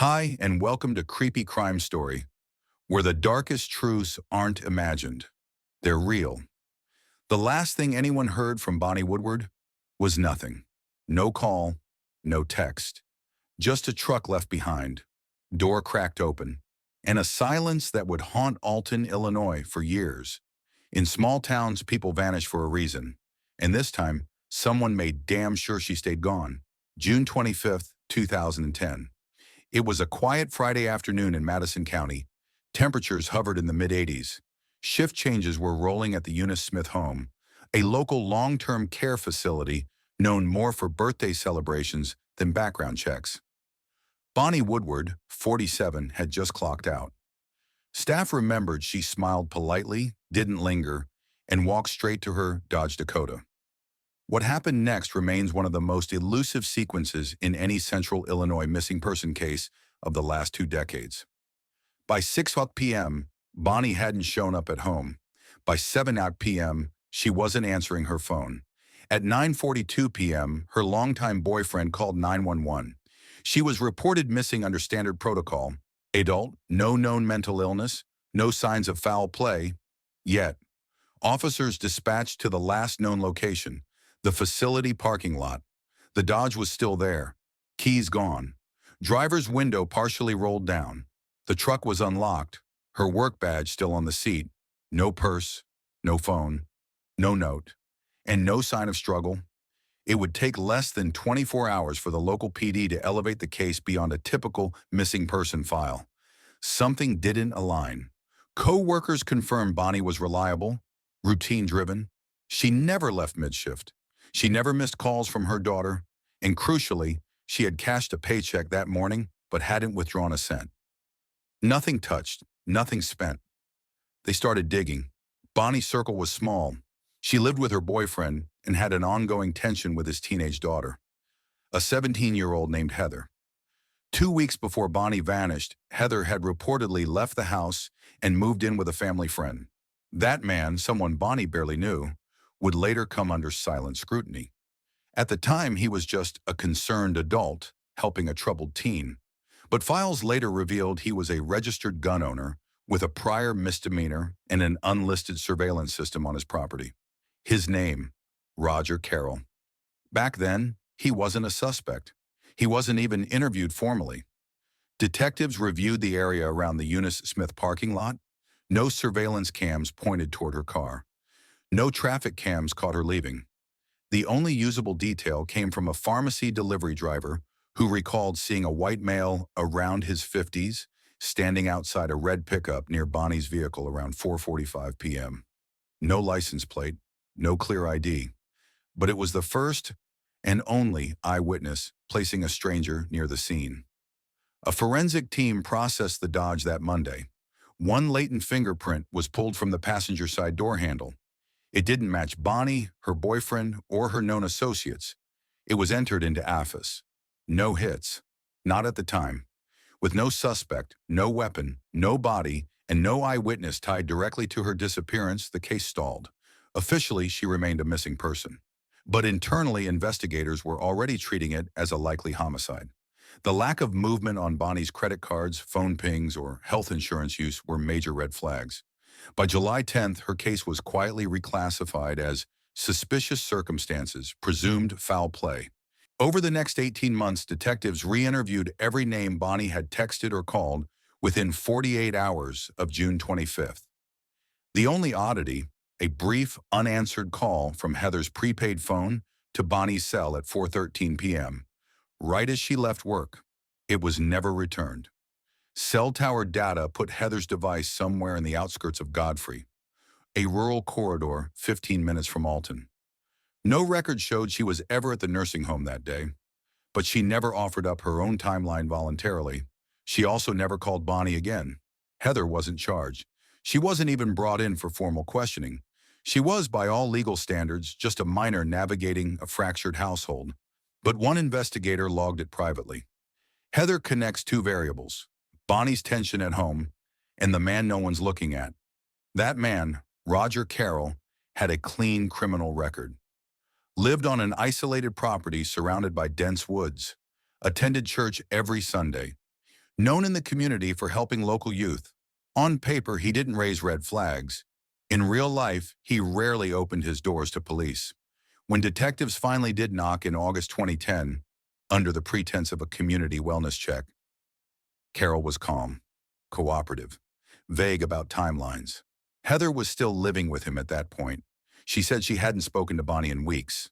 Hi, and welcome to Creepy Crime Story, where the darkest truths aren't imagined. They're real. The last thing anyone heard from Bonnie Woodward was nothing. No call, no text. Just a truck left behind, door cracked open, and a silence that would haunt Alton, Illinois for years. In small towns, people vanish for a reason. And this time, someone made damn sure she stayed gone. June 25th, 2010. It was a quiet Friday afternoon in Madison County. Temperatures hovered in the mid-80s. Shift changes were rolling at the Eunice Smith home, a local long-term care facility known more for birthday celebrations than background checks. Bonnie Woodward, 47, had just clocked out. Staff remembered she smiled politely, didn't linger, and walked straight to her Dodge Dakota. What happened next remains one of the most elusive sequences in any Central Illinois missing person case of the last 2 decades. By 6 p.m., Bonnie hadn't shown up at home. By 7 p.m., she wasn't answering her phone. At 9:42 p.m., her longtime boyfriend called 911. She was reported missing under standard protocol. Adult, no known mental illness, no signs of foul play. Yet, officers dispatched to the last known location, the facility parking lot. The Dodge was still there. Keys gone. Driver's window partially rolled down. The truck was unlocked. Her work badge still on the seat. No purse, no phone, no note, and no sign of struggle. It would take less than 24 hours for the local PD to elevate the case beyond a typical missing person file. Something didn't align. Co-workers confirmed Bonnie was reliable, routine-driven. She never left mid-shift. She never missed calls from her daughter, and crucially, she had cashed a paycheck that morning but hadn't withdrawn a cent. Nothing touched, nothing spent. They started digging. Bonnie's circle was small. She lived with her boyfriend and had an ongoing tension with his teenage daughter, a 17-year-old named Heather. 2 weeks before Bonnie vanished, Heather had reportedly left the house and moved in with a family friend. That man, someone Bonnie barely knew, would later come under silent scrutiny. At the time, he was just a concerned adult helping a troubled teen. But files later revealed he was a registered gun owner with a prior misdemeanor and an unlisted surveillance system on his property. His name, Roger Carroll. Back then, he wasn't a suspect. He wasn't even interviewed formally. Detectives reviewed the area around the Eunice Smith parking lot. No surveillance cams pointed toward her car. No traffic cams caught her leaving. The only usable detail came from a pharmacy delivery driver who recalled seeing a white male around his 50s standing outside a red pickup near Bonnie's vehicle around 4:45 p.m. No license plate, no clear ID. But it was the first and only eyewitness placing a stranger near the scene. A forensic team processed the Dodge that Monday. One latent fingerprint was pulled from the passenger side door handle. It didn't match Bonnie, her boyfriend, or her known associates. It was entered into AFIS. No hits. Not at the time. With no suspect, no weapon, no body, and no eyewitness tied directly to her disappearance, the case stalled. Officially, she remained a missing person. But internally, investigators were already treating it as a likely homicide. The lack of movement on Bonnie's credit cards, phone pings, or health insurance use were major red flags. By July 10th, her case was quietly reclassified as suspicious circumstances, presumed foul play. Over the next 18 months, detectives re-interviewed every name Bonnie had texted or called within 48 hours of June 25th. The only oddity, a brief, unanswered call from Heather's prepaid phone to Bonnie's cell at 4:13 p.m., right as she left work. It was never returned. Cell tower data put Heather's device somewhere in the outskirts of Godfrey, a rural corridor 15 minutes from Alton. No record showed she was ever at the nursing home that day, but she never offered up her own timeline voluntarily. She also never called Bonnie again. Heather wasn't charged. She wasn't even brought in for formal questioning. She was, by all legal standards, just a minor navigating a fractured household. But one investigator logged it privately. Heather connects 2 variables: Bonnie's tension at home and the man no one's looking at. That man, Roger Carroll, had a clean criminal record. Lived on an isolated property surrounded by dense woods. Attended church every Sunday. known in the community for helping local youth. On paper, he didn't raise red flags. In real life, he rarely opened his doors to police. When detectives finally did knock in August 2010, under the pretense of a community wellness check, Carol was calm, cooperative, vague about timelines. Heather was still living with him at that point. She said she hadn't spoken to Bonnie in weeks.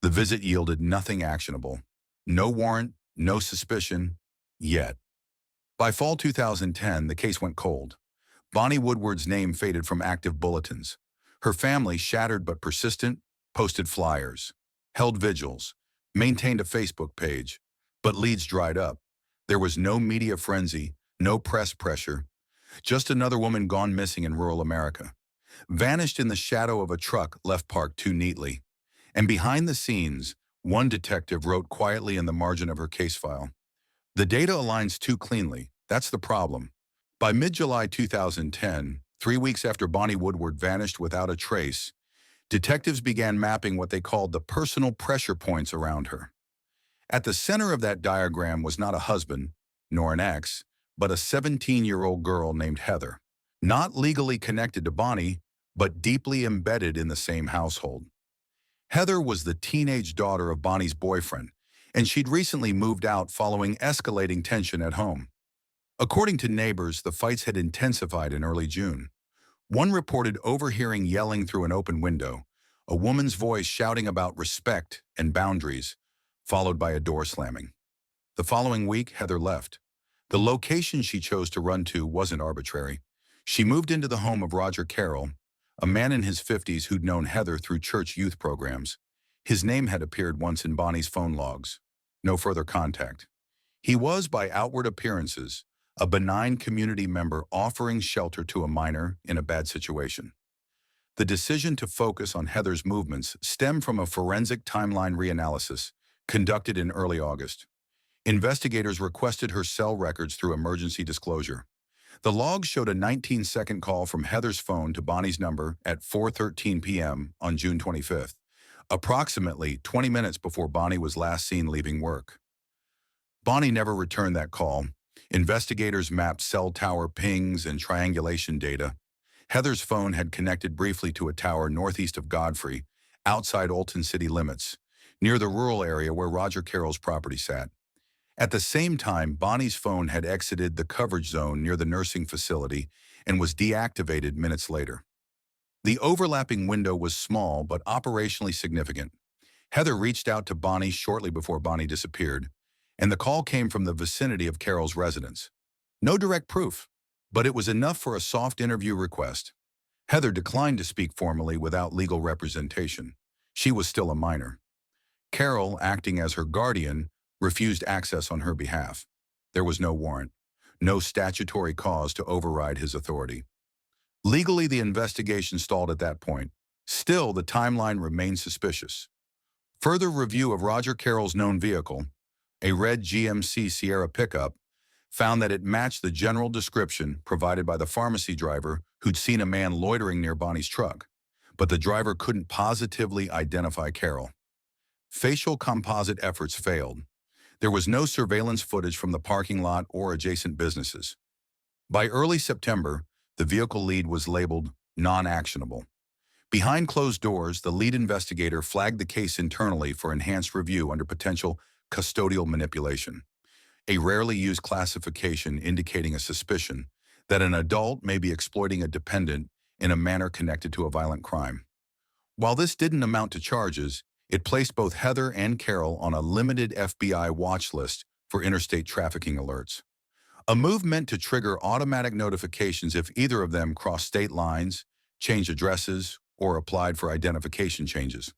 The visit yielded nothing actionable. No warrant, no suspicion, yet. By fall 2010, the case went cold. Bonnie Woodward's name faded from active bulletins. Her family, shattered but persistent, posted flyers, held vigils, maintained a Facebook page, but leads dried up. There was no media frenzy, no press pressure, just another woman gone missing in rural America, vanished in the shadow of a truck left parked too neatly. And behind the scenes, one detective wrote quietly in the margin of her case file, "The data aligns too cleanly. That's the problem." By mid-July 2010, 3 weeks after Bonnie Woodward vanished without a trace, detectives began mapping what they called the personal pressure points around her. At the center of that diagram was not a husband, nor an ex, but a 17-year-old girl named Heather, not legally connected to Bonnie, but deeply embedded in the same household. Heather was the teenage daughter of Bonnie's boyfriend, and she'd recently moved out following escalating tension at home. According to neighbors, the fights had intensified in early June. One reported overhearing yelling through an open window, a woman's voice shouting about respect and boundaries, followed by a door slamming. The following week, Heather left. The location she chose to run to wasn't arbitrary. She moved into the home of Roger Carroll, a man in his 50s who'd known Heather through church youth programs. His name had appeared once in Bonnie's phone logs. No further contact. He was, by outward appearances, a benign community member offering shelter to a minor in a bad situation. The decision to focus on Heather's movements stemmed from a forensic timeline reanalysis conducted in early August. Investigators requested her cell records through emergency disclosure. The logs showed a 19-second call from Heather's phone to Bonnie's number at 4:13 p.m. on June 25th, approximately 20 minutes before Bonnie was last seen leaving work. Bonnie never returned that call. Investigators mapped cell tower pings and triangulation data. Heather's phone had connected briefly to a tower northeast of Godfrey, outside Olton city limits, near the rural area where Roger Carroll's property sat. At the same time, Bonnie's phone had exited the coverage zone near the nursing facility and was deactivated minutes later. The overlapping window was small but operationally significant. Heather reached out to Bonnie shortly before Bonnie disappeared, and the call came from the vicinity of Carroll's residence. No direct proof, but it was enough for a soft interview request. Heather declined to speak formally without legal representation. She was still a minor. Carroll, acting as her guardian, refused access on her behalf. There was no warrant, no statutory cause to override his authority. Legally, the investigation stalled at that point. Still, the timeline remained suspicious. Further review of Roger Carroll's known vehicle, a red GMC Sierra pickup, found that it matched the general description provided by the pharmacy driver who'd seen a man loitering near Bonnie's truck, but the driver couldn't positively identify Carroll. Facial composite efforts failed. There was no surveillance footage from the parking lot or adjacent businesses. By early September, the vehicle lead was labeled non-actionable. Behind closed doors, the lead investigator flagged the case internally for enhanced review under potential custodial manipulation, a rarely used classification indicating a suspicion that an adult may be exploiting a dependent in a manner connected to a violent crime. While this didn't amount to charges, it placed both Heather and Carroll on a limited FBI watch list for interstate trafficking alerts, a move meant to trigger automatic notifications if either of them crossed state lines, changed addresses, or applied for identification changes.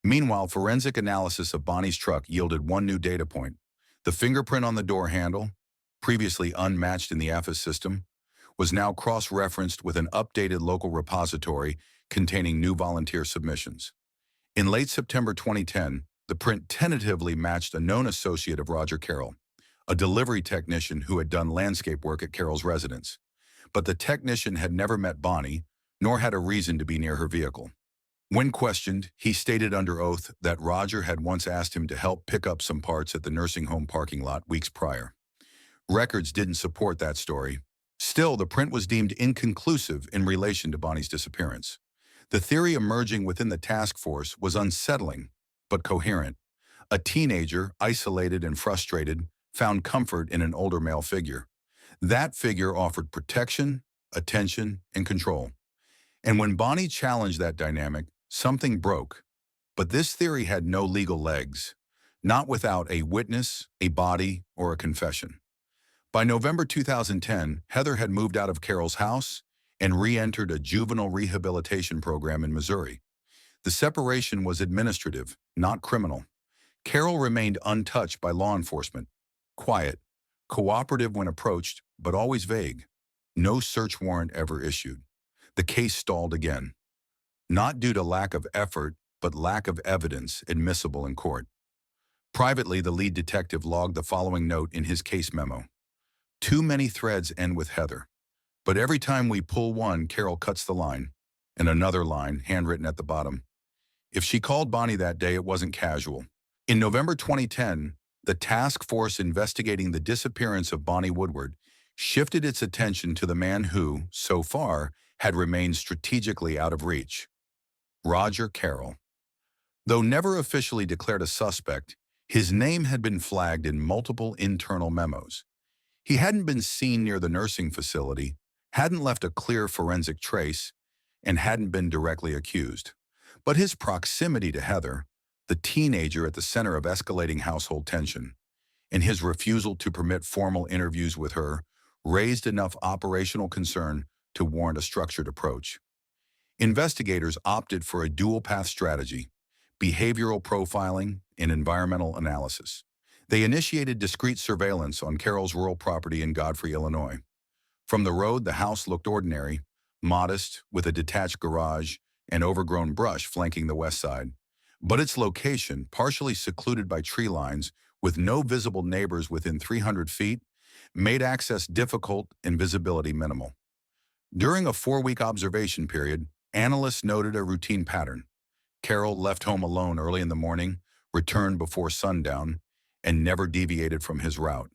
Meanwhile, forensic analysis of Bonnie's truck yielded one new data point. The fingerprint on the door handle, previously unmatched in the AFIS system, was now cross-referenced with an updated local repository containing new volunteer submissions. In late September 2010, the print tentatively matched a known associate of Roger Carroll, a delivery technician who had done landscape work at Carroll's residence. But the technician had never met Bonnie, nor had a reason to be near her vehicle. When questioned, he stated under oath that Roger had once asked him to help pick up some parts at the nursing home parking lot weeks prior. Records didn't support that story. Still, the print was deemed inconclusive in relation to Bonnie's disappearance. The theory emerging within the task force was unsettling, but coherent. A teenager, isolated and frustrated, found comfort in an older male figure. That figure offered protection, attention, and control. And when Bonnie challenged that dynamic, something broke. But this theory had no legal legs, not without a witness, a body, or a confession. By November 2010, Heather had moved out of Carol's house and re-entered a juvenile rehabilitation program in Missouri. The separation was administrative, not criminal. Carol remained untouched by law enforcement, quiet, cooperative when approached, but always vague. No search warrant ever issued. The case stalled again, not due to lack of effort, but lack of evidence admissible in court. Privately, the lead detective logged the following note in his case memo. Too many threads end with Heather. But every time we pull one, Carol cuts the line, and another line, handwritten at the bottom. If she called Bonnie that day, it wasn't casual. In November 2010, the task force investigating the disappearance of Bonnie Woodward shifted its attention to the man who, so far, had remained strategically out of reach. Roger Carroll. Though never officially declared a suspect, his name had been flagged in multiple internal memos. He hadn't been seen near the nursing facility, hadn't left a clear forensic trace, and hadn't been directly accused. But his proximity to Heather, the teenager at the center of escalating household tension, and his refusal to permit formal interviews with her raised enough operational concern to warrant a structured approach. Investigators opted for a dual-path strategy, behavioral profiling and environmental analysis. They initiated discreet surveillance on Carol's rural property in Godfrey, Illinois. From the road, the house looked ordinary, modest, with a detached garage and overgrown brush flanking the west side. But its location, partially secluded by tree lines, with no visible neighbors within 300 feet, made access difficult and visibility minimal. During a 4-week observation period, analysts noted a routine pattern. Carol left home alone early in the morning, returned before sundown, and never deviated from his route.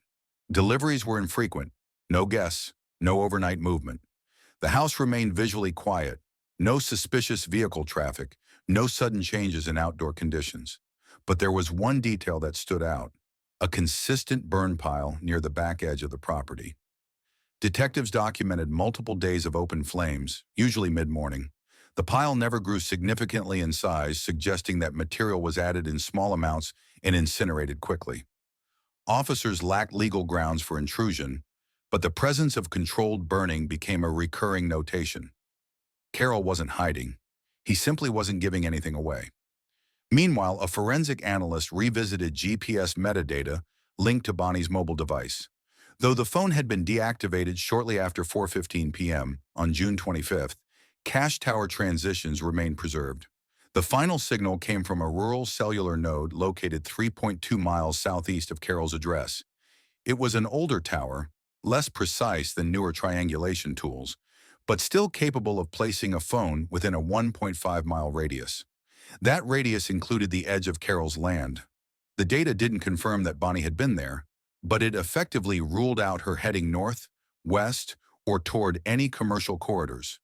Deliveries were infrequent, no guests, no overnight movement. The house remained visually quiet, no suspicious vehicle traffic, no sudden changes in outdoor conditions. But there was one detail that stood out, a consistent burn pile near the back edge of the property. Detectives documented multiple days of open flames, usually mid-morning. The pile never grew significantly in size, suggesting that material was added in small amounts and incinerated quickly. Officers lacked legal grounds for intrusion, but the presence of controlled burning became a recurring notation. Carol wasn't hiding. He simply wasn't giving anything away. Meanwhile, a forensic analyst revisited GPS metadata linked to Bonnie's mobile device. Though the phone had been deactivated shortly after 4:15 p.m. on June 25th, cache tower transitions remained preserved. The final signal came from a rural cellular node located 3.2 miles southeast of Carol's address. It was an older tower, less precise than newer triangulation tools, but still capable of placing a phone within a 1.5-mile radius. That radius included the edge of Carol's land. The data didn't confirm that Bonnie had been there, but it effectively ruled out her heading north, west, or toward any commercial corridors.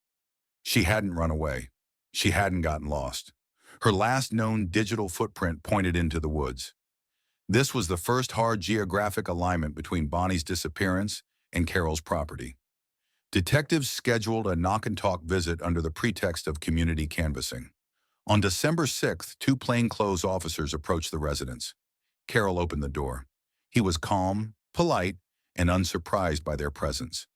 She hadn't run away. She hadn't gotten lost. Her last known digital footprint pointed into the woods. This was the first hard geographic alignment between Bonnie's disappearance and Carol's property. Detectives scheduled a knock-and-talk visit under the pretext of community canvassing. On December 6th, 2 plainclothes officers approached the residence. Carol opened the door. He was calm, polite, and unsurprised by their presence.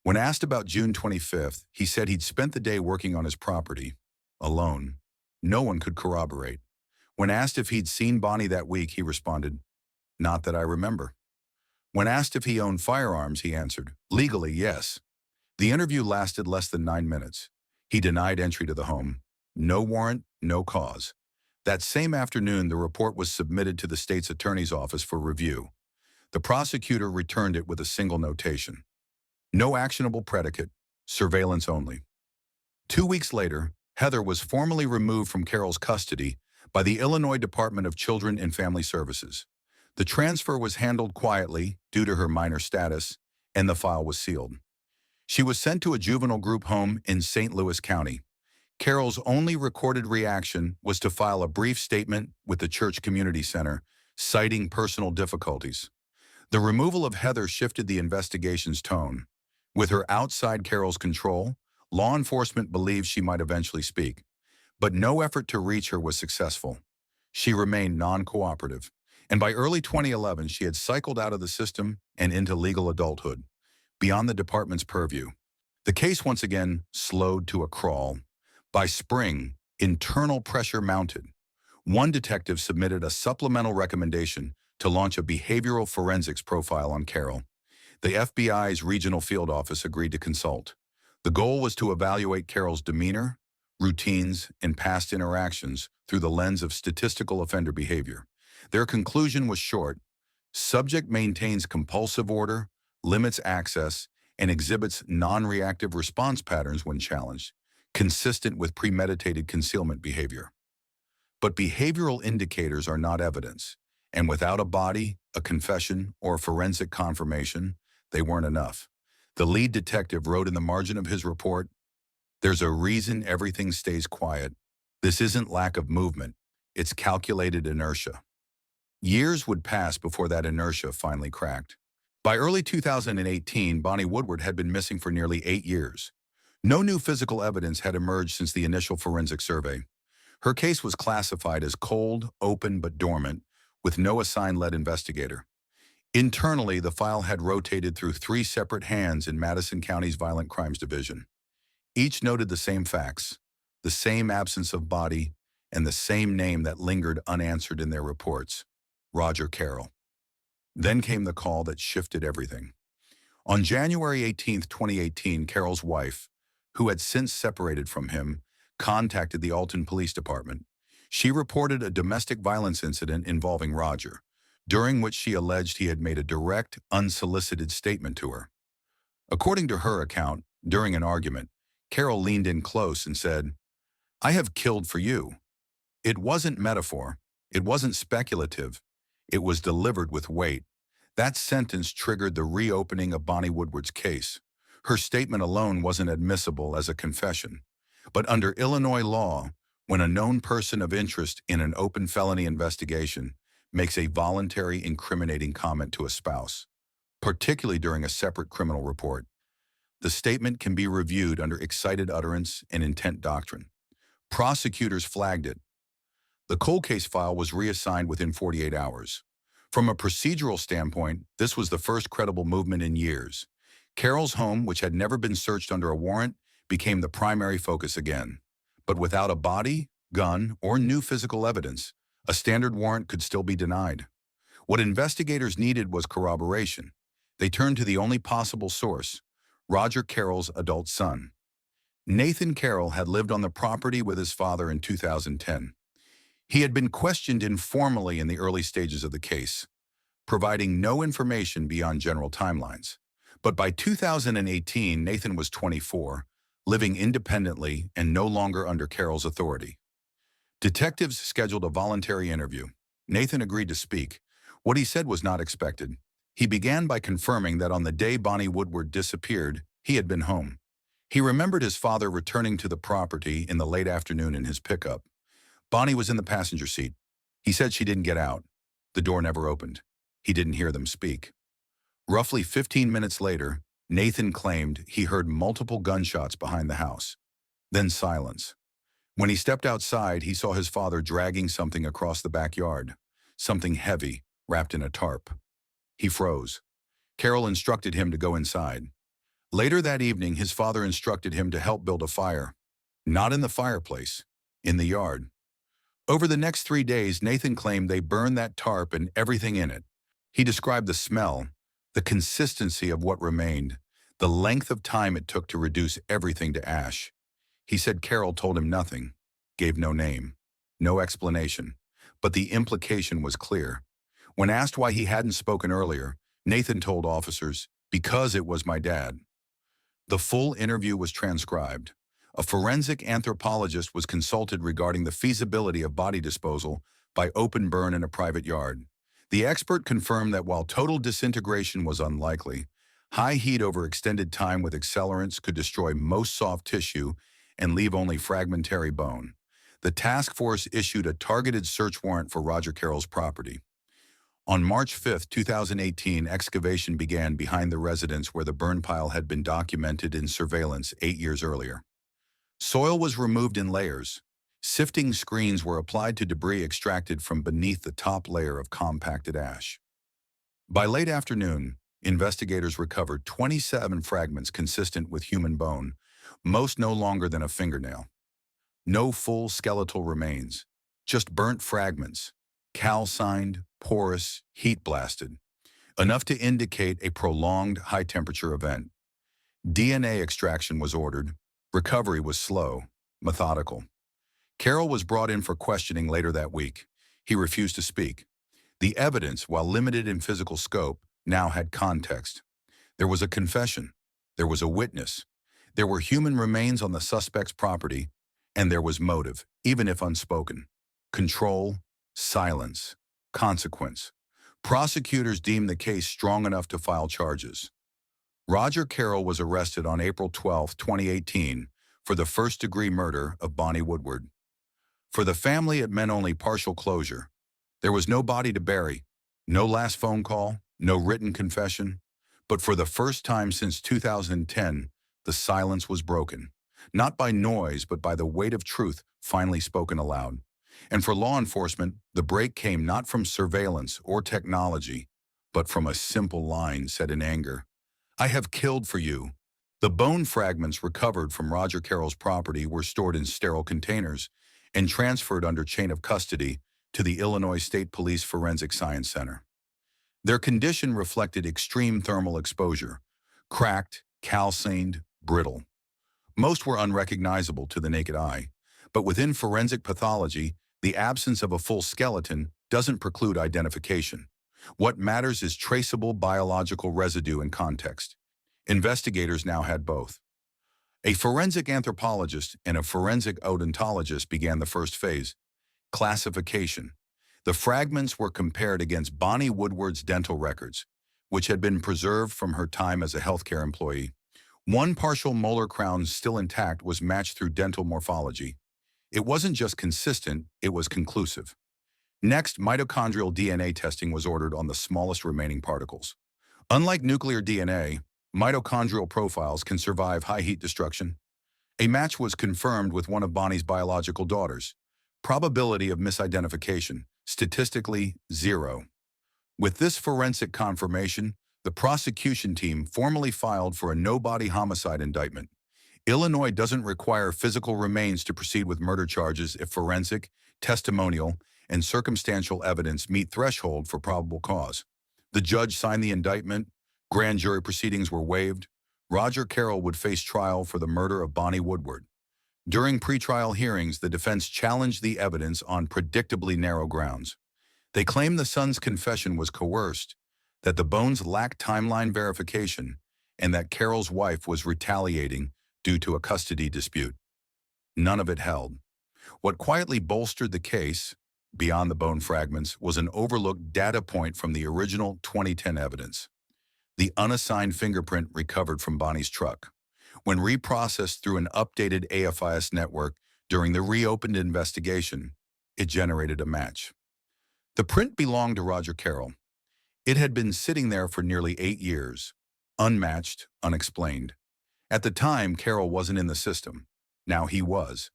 When asked about June 25th, he said he'd spent the day working on his property, alone. No one could corroborate. When asked if he'd seen Bonnie that week, he responded, "Not that I remember." When asked if he owned firearms, he answered, "Legally, yes." The interview lasted less than 9 minutes. He denied entry to the home. No warrant, no cause. That same afternoon, the report was submitted to the state's attorney's office for review. The prosecutor returned it with a single notation. No actionable predicate, surveillance only. 2 weeks later, Heather was formally removed from Carol's custody by the Illinois Department of Children and Family Services. The transfer was handled quietly due to her minor status, and the file was sealed. She was sent to a juvenile group home in St. Louis County. Carol's only recorded reaction was to file a brief statement with the church community center, citing personal difficulties. The removal of Heather shifted the investigation's tone. With her outside Carol's control, law enforcement believed she might eventually speak. But no effort to reach her was successful. She remained non-cooperative, and by early 2011 she had cycled out of the system and into legal adulthood, beyond the department's purview. The case once again slowed to a crawl. By spring, internal pressure mounted. One detective submitted a supplemental recommendation to launch a behavioral forensics profile on Carol. The FBI's regional field office agreed to consult. The goal was to evaluate Carol's demeanor, routines, and past interactions through the lens of statistical offender behavior. Their conclusion was short. Subject maintains compulsive order, limits access, and exhibits non-reactive response patterns when challenged, consistent with premeditated concealment behavior. But behavioral indicators are not evidence, and without a body, a confession, or forensic confirmation, they weren't enough. The lead detective wrote in the margin of his report, "There's a reason everything stays quiet. This isn't lack of movement, it's calculated inertia." Years would pass before that inertia finally cracked. By early 2018, Bonnie Woodward had been missing for nearly 8 years. No new physical evidence had emerged since the initial forensic survey. Her case was classified as cold, open, but dormant, with no assigned lead investigator. Internally, the file had rotated through 3 separate hands in Madison County's Violent Crimes Division. Each noted the same facts, the same absence of body, and the same name that lingered unanswered in their reports: Roger Carroll. Then came the call that shifted everything. On January 18, 2018, Carroll's wife, who had since separated from him, contacted the Alton Police Department. She reported a domestic violence incident involving Roger, during which she alleged he had made a direct, unsolicited statement to her. According to her account, during an argument, Carroll leaned in close and said, "I have killed for you." It wasn't metaphor. It wasn't speculative. It was delivered with weight. That sentence triggered the reopening of Bonnie Woodward's case. Her statement alone wasn't admissible as a confession. But under Illinois law, when a known person of interest in an open felony investigation makes a voluntary incriminating comment to a spouse, particularly during a separate criminal report, the statement can be reviewed under excited utterance and intent doctrine. Prosecutors flagged it. The cold case file was reassigned within 48 hours. From a procedural standpoint, this was the first credible movement in years. Carroll's home, which had never been searched under a warrant, became the primary focus again. But without a body, gun, or new physical evidence, a standard warrant could still be denied. What investigators needed was corroboration. They turned to the only possible source: Roger Carroll's adult son. Nathan Carroll had lived on the property with his father in 2010. He had been questioned informally in the early stages of the case, providing no information beyond general timelines. But by 2018, Nathan was 24, living independently and no longer under Carroll's authority. Detectives scheduled a voluntary interview. Nathan agreed to speak. What he said was not expected. He began by confirming that on the day Bonnie Woodward disappeared, he had been home. He remembered his father returning to the property in the late afternoon in his pickup. Bonnie was in the passenger seat. He said she didn't get out. The door never opened. He didn't hear them speak. Roughly 15 minutes later, Nathan claimed he heard multiple gunshots behind the house. Then silence. When he stepped outside, he saw his father dragging something across the backyard, something heavy, wrapped in a tarp. He froze. Carroll instructed him to go inside. Later that evening, his father instructed him to help build a fire. Not in the fireplace, in the yard. Over the next 3 days, Nathan claimed they burned that tarp and everything in it. He described the smell, the consistency of what remained, the length of time it took to reduce everything to ash. He said Carroll told him nothing, gave no name, no explanation, but the implication was clear. When asked why he hadn't spoken earlier, Nathan told officers, "Because it was my dad." The full interview was transcribed. A forensic anthropologist was consulted regarding the feasibility of body disposal by open burn in a private yard. The expert confirmed that while total disintegration was unlikely, high heat over extended time with accelerants could destroy most soft tissue and leave only fragmentary bone. The task force issued a targeted search warrant for Roger Carroll's property. On March 5, 2018, excavation began behind the residence where the burn pile had been documented in surveillance 8 years earlier. Soil was removed in layers. Sifting screens were applied to debris extracted from beneath the top layer of compacted ash. By late afternoon, investigators recovered 27 fragments consistent with human bone, most no longer than a fingernail. No full skeletal remains, just burnt fragments, calcined, porous, heat-blasted, enough to indicate a prolonged high-temperature event. DNA extraction was ordered. Recovery was slow, methodical. Carroll was brought in for questioning later that week. He refused to speak. The evidence, while limited in physical scope, now had context. There was a confession. There was a witness. There were human remains on the suspect's property, and there was motive, even if unspoken. Control, silence, consequence. Prosecutors deemed the case strong enough to file charges. Roger Carroll was arrested on April 12, 2018, for the first-degree murder of Bonnie Woodward. For the family, it meant only partial closure. There was no body to bury, no last phone call, no written confession. But for the first time since 2010, the silence was broken. Not by noise, but by the weight of truth finally spoken aloud. And for law enforcement, the break came not from surveillance or technology, but from a simple line said in anger. "I have killed for you." The bone fragments recovered from Roger Carroll's property were stored in sterile containers and transferred under chain of custody to the Illinois State Police Forensic Science Center. Their condition reflected extreme thermal exposure, cracked, calcined, brittle. Most were unrecognizable to the naked eye, but within forensic pathology, the absence of a full skeleton doesn't preclude identification. What matters is traceable biological residue and context. Investigators now had both. A forensic anthropologist and a forensic odontologist began the first phase, classification. The fragments were compared against Bonnie Woodward's dental records, which had been preserved from her time as a healthcare employee. One partial molar crown still intact was matched through dental morphology. It wasn't just consistent, it was conclusive. Next, mitochondrial DNA testing was ordered on the smallest remaining particles. Unlike nuclear DNA, mitochondrial profiles can survive high heat destruction. A match was confirmed with one of Bonnie's biological daughters. Probability of misidentification, statistically 0. With this forensic confirmation, the prosecution team formally filed for a no-body homicide indictment. Illinois doesn't require physical remains to proceed with murder charges if forensic, testimonial, and circumstantial evidence meet threshold for probable cause. The judge signed the indictment. Grand jury proceedings were waived. Roger Carroll would face trial for the murder of Bonnie Woodward. During pretrial hearings, the defense challenged the evidence on predictably narrow grounds. They claimed the son's confession was coerced, that the bones lacked timeline verification, and that Carroll's wife was retaliating due to a custody dispute. None of it held. What quietly bolstered the case, beyond the bone fragments, was an overlooked data point from the original 2010 evidence. The unassigned fingerprint recovered from Bonnie's truck. When reprocessed through an updated AFIS network during the reopened investigation, it generated a match. The print belonged to Roger Carroll. It had been sitting there for nearly 8 years, unmatched, unexplained. At the time, Carroll wasn't in the system. Now he was.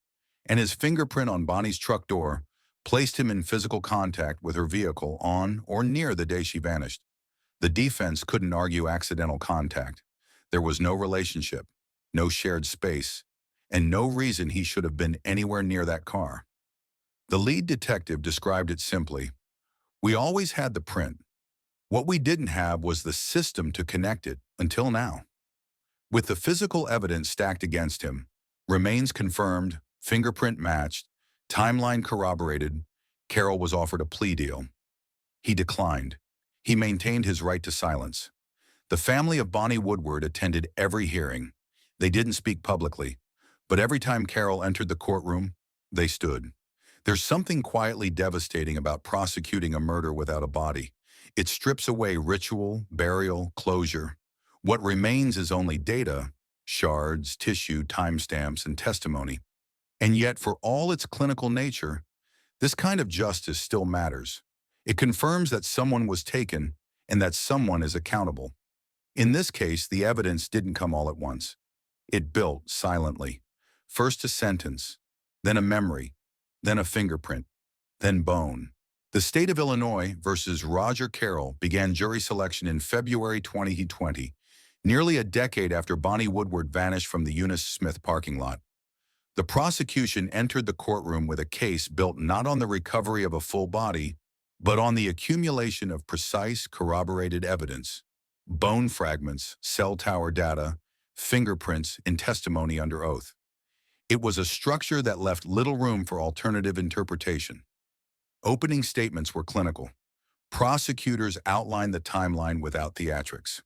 And his fingerprint on Bonnie's truck door placed him in physical contact with her vehicle on or near the day she vanished. The defense couldn't argue accidental contact. There was no relationship, no shared space, and no reason he should have been anywhere near that car. The lead detective described it simply. "We always had the print. What we didn't have was the system to connect it until now." With the physical evidence stacked against him, remains confirmed, fingerprint matched, timeline corroborated, Carroll was offered a plea deal. He declined. He maintained his right to silence. The family of Bonnie Woodward attended every hearing. They didn't speak publicly, but every time Carroll entered the courtroom, they stood. There's something quietly devastating about prosecuting a murder without a body. It strips away ritual, burial, closure. What remains is only data, shards, tissue, timestamps, and testimony. And yet, for all its clinical nature, this kind of justice still matters. It confirms that someone was taken and that someone is accountable. In this case, the evidence didn't come all at once. It built silently. First a sentence, then a memory, then a fingerprint, then bone. The state of Illinois versus Roger Carroll began jury selection in February 2020, nearly a decade after Bonnie Woodward vanished from the Eunice Smith parking lot. The prosecution entered the courtroom with a case built not on the recovery of a full body, but on the accumulation of precise, corroborated evidence: bone fragments, cell tower data, fingerprints, and testimony under oath. It was a structure that left little room for alternative interpretation. Opening statements were clinical. Prosecutors outlined the timeline without theatrics.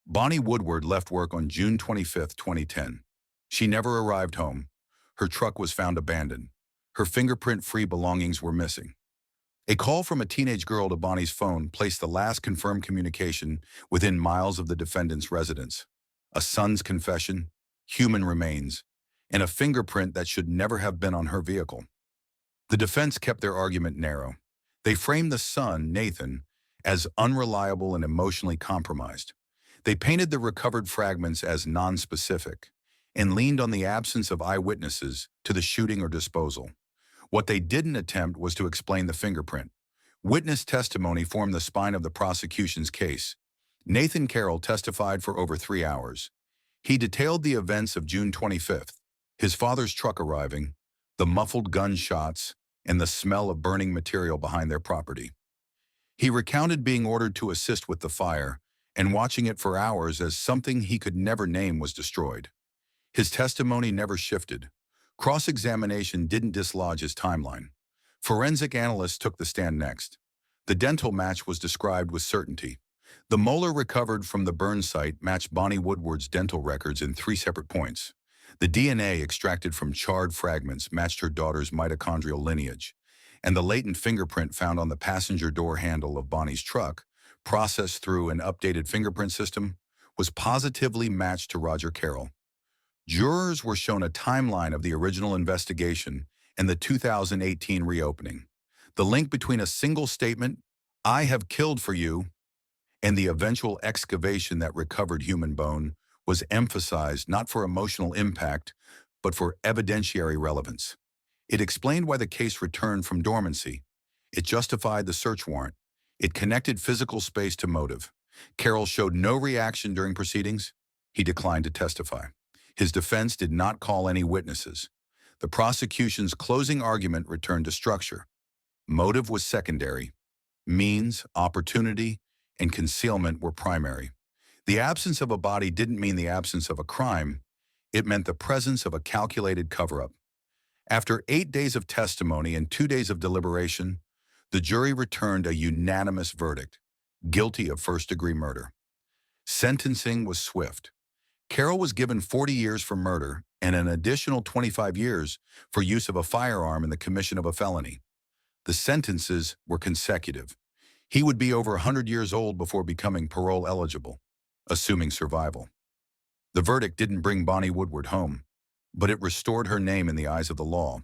Bonnie Woodward left work on June 25, 2010. She never arrived home. Her truck was found abandoned. Her fingerprint-free belongings were missing. A call from a teenage girl to Bonnie's phone placed the last confirmed communication within miles of the defendant's residence. A son's confession, human remains, and a fingerprint that should never have been on her vehicle. The defense kept their argument narrow. They framed the son, Nathan, as unreliable and emotionally compromised. They painted the recovered fragments as nonspecific and leaned on the absence of eyewitnesses to the shooting or disposal. What they didn't attempt was to explain the fingerprint. Witness testimony formed the spine of the prosecution's case. Nathan Carroll testified for over 3 hours. He detailed the events of June 25th, his father's truck arriving, the muffled gunshots, and the smell of burning material behind their property. He recounted being ordered to assist with the fire and watching it for hours as something he could never name was destroyed. His testimony never shifted. Cross-examination didn't dislodge his timeline. Forensic analysts took the stand next. The dental match was described with certainty. The molar recovered from the burn site matched Bonnie Woodward's dental records in 3 separate points. The DNA extracted from charred fragments matched her daughter's mitochondrial lineage, and the latent fingerprint found on the passenger door handle of Bonnie's truck, processed through an updated fingerprint system, was positively matched to Roger Carroll. Jurors were shown a timeline of the original investigation and the 2018 reopening. The link between a single statement, "I have killed for you," and the eventual excavation that recovered human bone was emphasized not for emotional impact, but for evidentiary relevance. It explained why the case returned from dormancy. It justified the search warrant. It connected physical space to motive. Carroll showed no reaction during proceedings. He declined to testify. His defense did not call any witnesses. The prosecution's closing argument returned to structure. Motive was secondary. Means, opportunity, and concealment were primary. The absence of a body didn't mean the absence of a crime. It meant the presence of a calculated cover-up. After 8 days of testimony and 2 days of deliberation, the jury returned a unanimous verdict: guilty of first-degree murder. Sentencing was swift. Carroll was given 40 years for murder and an additional 25 years for use of a firearm in the commission of a felony. The sentences were consecutive. He would be over 100 years old before becoming parole eligible, assuming survival. The verdict didn't bring Bonnie Woodward home, but it restored her name in the eyes of the law.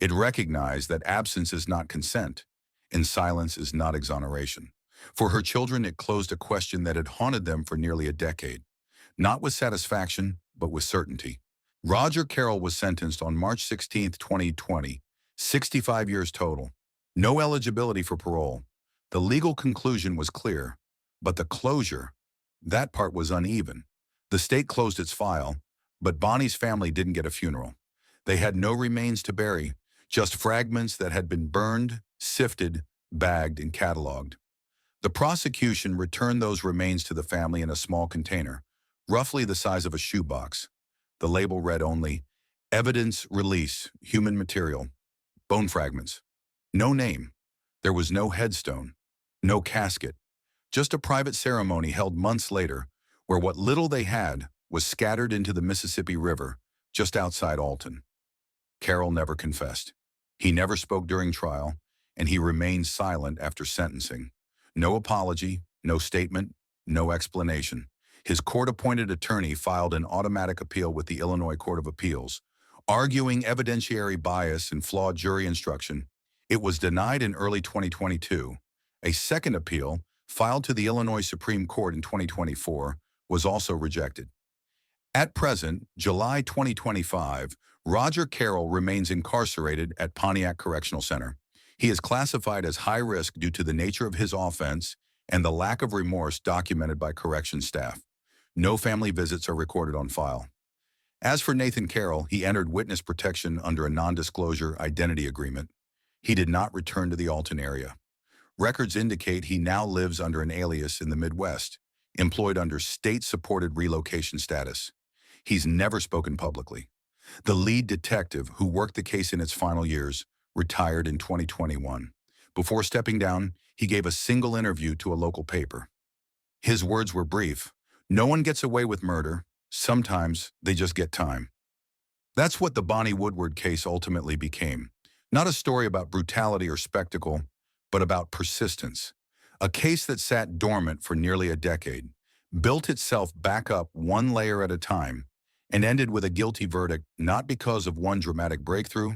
It recognized that absence is not consent, and silence is not exoneration. For her children, it closed a question that had haunted them for nearly a decade. Not with satisfaction, but with certainty. Roger Carroll was sentenced on March 16, 2020, 65 years total. No eligibility for parole. The legal conclusion was clear, but the closure, that part was uneven. The state closed its file, but Bonnie's family didn't get a funeral. They had no remains to bury, just fragments that had been burned, sifted, bagged, and cataloged. The prosecution returned those remains to the family in a small container, roughly the size of a shoebox. The label read only, "Evidence Release, Human Material, Bone Fragments." No name. There was no headstone, no casket, just a private ceremony held months later, where what little they had was scattered into the Mississippi River, just outside Alton. Carroll never confessed. He never spoke during trial, and he remained silent after sentencing. No apology, no statement, no explanation. His court-appointed attorney filed an automatic appeal with the Illinois Court of Appeals, arguing evidentiary bias and flawed jury instruction. It was denied in early 2022. A second appeal, filed to the Illinois Supreme Court in 2024, was also rejected. At present, July 2025, Roger Carroll remains incarcerated at Pontiac Correctional Center. He is classified as high risk due to the nature of his offense and the lack of remorse documented by corrections staff. No family visits are recorded on file. As for Nathan Carroll, he entered witness protection under a non-disclosure identity agreement. He did not return to the Alton area. Records indicate he now lives under an alias in the Midwest, employed under state-supported relocation status. He's never spoken publicly. The lead detective who worked the case in its final years retired in 2021. Before stepping down, he gave a single interview to a local paper. His words were brief. No one gets away with murder. Sometimes they just get time. That's what the Bonnie Woodward case ultimately became. Not a story about brutality or spectacle, but about persistence. A case that sat dormant for nearly a decade, built itself back up one layer at a time, and ended with a guilty verdict not because of one dramatic breakthrough,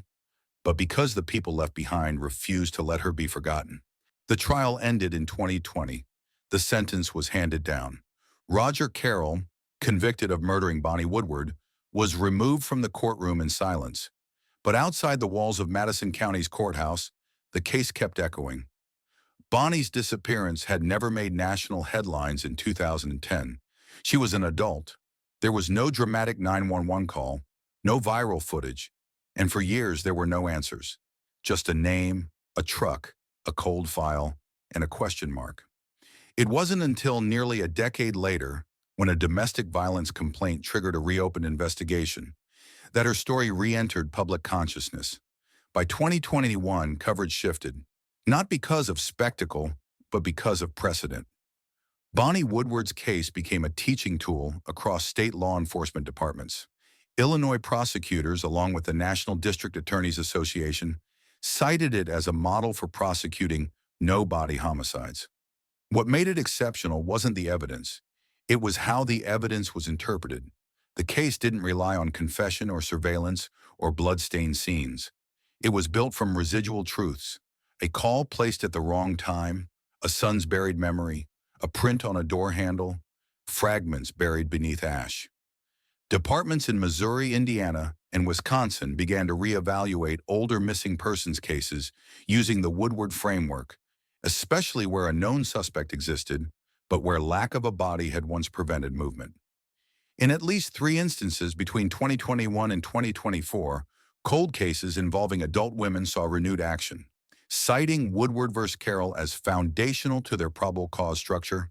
but because the people left behind refused to let her be forgotten. The trial ended in 2020. The sentence was handed down. Roger Carroll, convicted of murdering Bonnie Woodward, was removed from the courtroom in silence. But outside the walls of Madison County's courthouse, the case kept echoing. Bonnie's disappearance had never made national headlines in 2010. She was an adult. There was no dramatic 911 call, no viral footage, and for years there were no answers. Just a name, a truck, a cold file, and a question mark. It wasn't until nearly a decade later, when a domestic violence complaint triggered a reopened investigation, that her story re-entered public consciousness. By 2021, coverage shifted, not because of spectacle, but because of precedent. Bonnie Woodward's case became a teaching tool across state law enforcement departments. Illinois prosecutors, along with the National District Attorneys Association, cited it as a model for prosecuting no-body homicides. What made it exceptional wasn't the evidence. It was how the evidence was interpreted. The case didn't rely on confession or surveillance or blood-stained scenes. It was built from residual truths, a call placed at the wrong time, a son's buried memory, a print on a door handle, fragments buried beneath ash. Departments in Missouri, Indiana, and Wisconsin began to reevaluate older missing persons cases using the Woodward framework, especially where a known suspect existed, but where lack of a body had once prevented movement. In at least 3 instances between 2021 and 2024, cold cases involving adult women saw renewed action. Citing Woodward v. Carroll as foundational to their probable cause structure,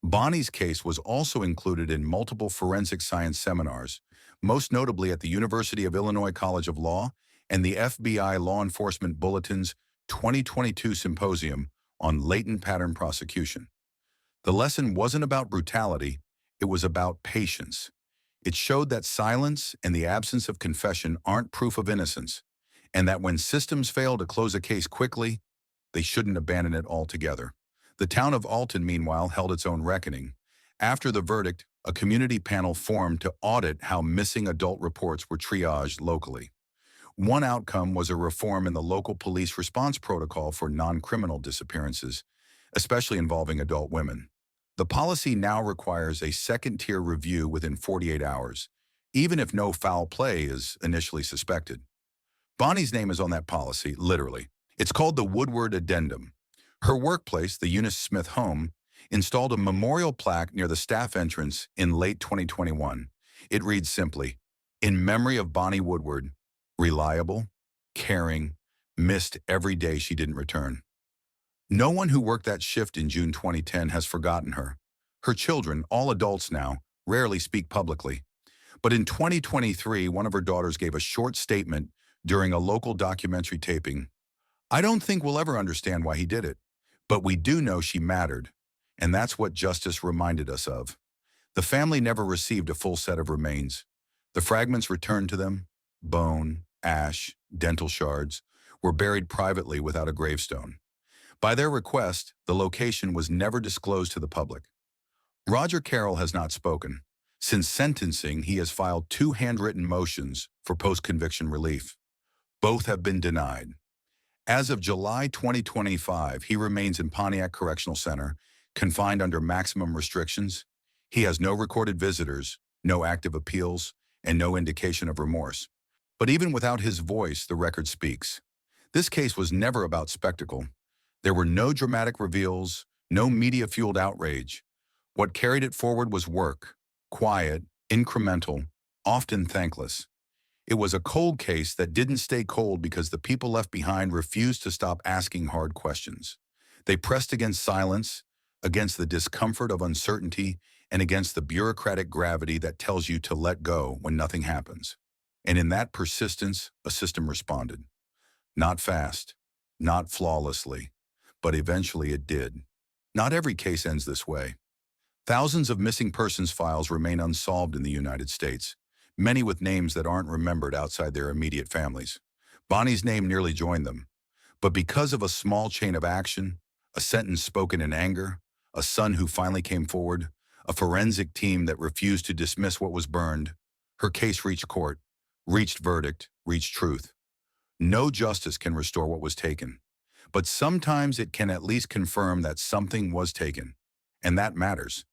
Bonnie's case was also included in multiple forensic science seminars, most notably at the University of Illinois College of Law and the FBI Law Enforcement Bulletin's 2022 Symposium on Latent Pattern Prosecution. The lesson wasn't about brutality, it was about patience. It showed that silence and the absence of confession aren't proof of innocence, and that when systems fail to close a case quickly, they shouldn't abandon it altogether. The town of Alton, meanwhile, held its own reckoning. After the verdict, a community panel formed to audit how missing adult reports were triaged locally. One outcome was a reform in the local police response protocol for non-criminal disappearances, especially involving adult women. The policy now requires a second-tier review within 48 hours, even if no foul play is initially suspected. Bonnie's name is on that policy, literally. It's called the Woodward Addendum. Her workplace, the Eunice Smith home, installed a memorial plaque near the staff entrance in late 2021. It reads simply, "In memory of Bonnie Woodward, reliable, caring, missed every day she didn't return." No one who worked that shift in June 2010 has forgotten her. Her children, all adults now, rarely speak publicly. But in 2023, one of her daughters gave a short statement during a local documentary taping. "I don't think we'll ever understand why he did it, but we do know she mattered, and that's what justice reminded us of." The family never received a full set of remains. The fragments returned to them, bone, ash, dental shards, were buried privately without a gravestone. By their request, the location was never disclosed to the public. Roger Carroll has not spoken. Since sentencing, he has filed 2 handwritten motions for post-conviction relief. Both have been denied. As of July 2025, he remains in Pontiac Correctional Center, confined under maximum restrictions. He has no recorded visitors, no active appeals, and no indication of remorse. But even without his voice, the record speaks. This case was never about spectacle. There were no dramatic reveals, no media-fueled outrage. What carried it forward was work, quiet, incremental, often thankless. It was a cold case that didn't stay cold because the people left behind refused to stop asking hard questions. They pressed against silence, against the discomfort of uncertainty, and against the bureaucratic gravity that tells you to let go when nothing happens. And in that persistence, a system responded. Not fast, not flawlessly, but eventually it did. Not every case ends this way. Thousands of missing persons files remain unsolved in the United States, many with names that aren't remembered outside their immediate families. Bonnie's name nearly joined them, but because of a small chain of action, a sentence spoken in anger, a son who finally came forward, a forensic team that refused to dismiss what was burned, her case reached court, reached verdict, reached truth. No justice can restore what was taken, but sometimes it can at least confirm that something was taken, and that matters.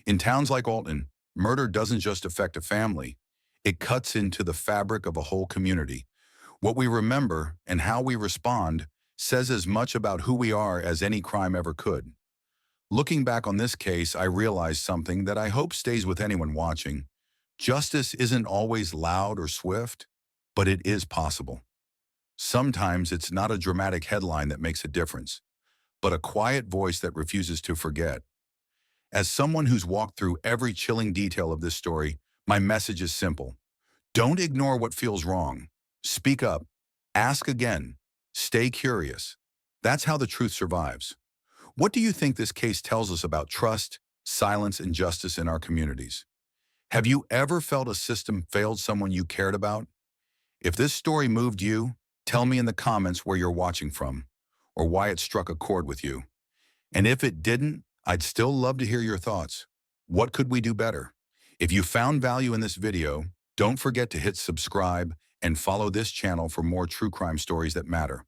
In towns like Alton, murder doesn't just affect a family, it cuts into the fabric of a whole community. What we remember and how we respond says as much about who we are as any crime ever could. Looking back on this case, I realized something that I hope stays with anyone watching. Justice isn't always loud or swift, but it is possible. Sometimes it's not a dramatic headline that makes a difference, but a quiet voice that refuses to forget. As someone who's walked through every chilling detail of this story, my message is simple. Don't ignore what feels wrong. Speak up. Ask again. Stay curious. That's how the truth survives. What do you think this case tells us about trust, silence, and justice in our communities? Have you ever felt a system failed someone you cared about? If this story moved you, tell me in the comments where you're watching from, or why it struck a chord with you. And if it didn't, I'd still love to hear your thoughts. What could we do better? If you found value in this video, don't forget to hit subscribe and follow this channel for more true crime stories that matter.